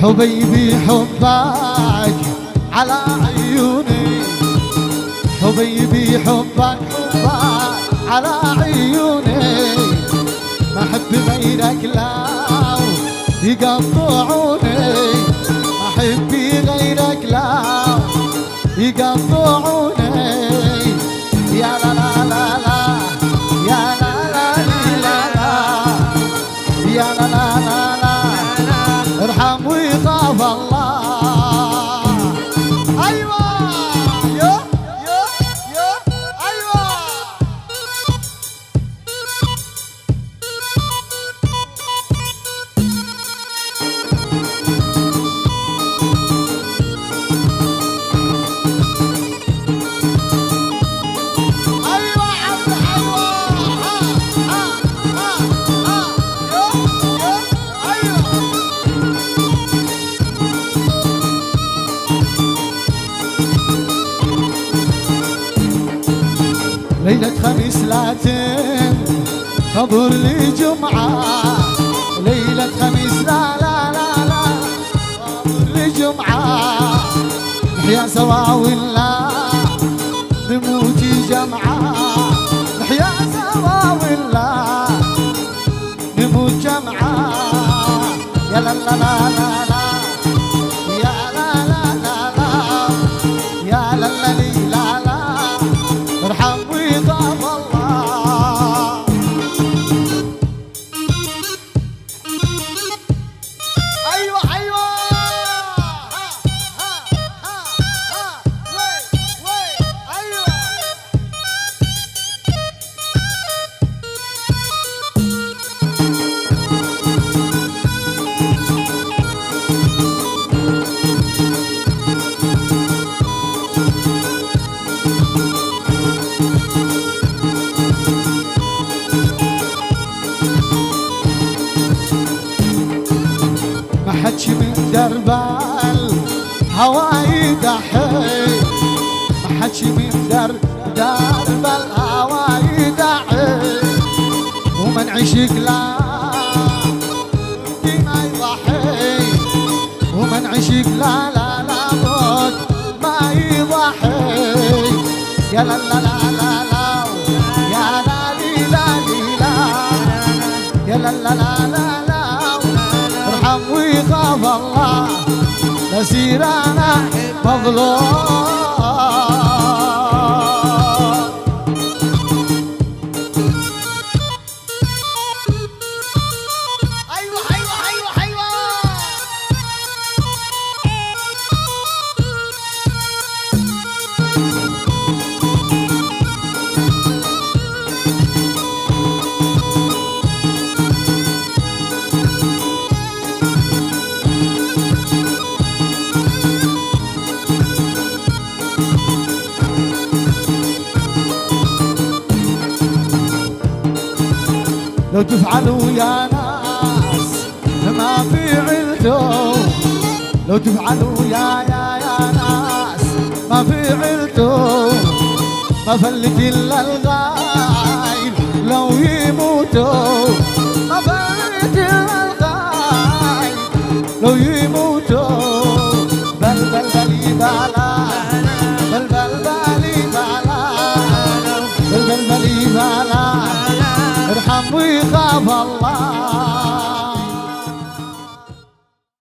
حبيبي حبك على عيوني، حبيبي حبك على عيوني، ما احب غيرك لو يقطعوني، ما احب غيرك لو يقطعوني. يا لا لا لا لا يا لا لا لا لا يا لا لا لا لا ارحم ويخاف الله. ايوه يا يا يا ايوه ليلة خميس لا خبر لي جمعة، ليلة خميس لا لا لا لا خبر لي جمعة، نحيا سوا ولا نموت جمعة، نحيا سوا ولا نموت جمعة. يا لا لا لا لا لا يا لا لا لا لا يا لا لا لا لا ارحم ويخاف الله. ايوه ايوه ها ها ها ها وي وي ايوه ما حدش من درب الهوى يدحي، ما حدش من درب الهوى يدحي، ومن عشق لا ما يضحي، ومن عشق لا لا لا موت ما يضحي. يا لا لا لا لا لا يا لا لي لا لي لا يا لا لا لا لا لا ارحم ويخاف الله، نسير انا مظلوم. ايوه ايوه ايوه ايوه لو تفعلوا يا ناس ما في علتو، لو تفعلوا يا ناس ما في علتو، ما فلت الا الغايل لو يموتوا، ما فلت الا الغايل لو يموتوا. بل بل بلي بالا بل بل بلي بالا بل بل بلي بالا ارحم ويخاف الله.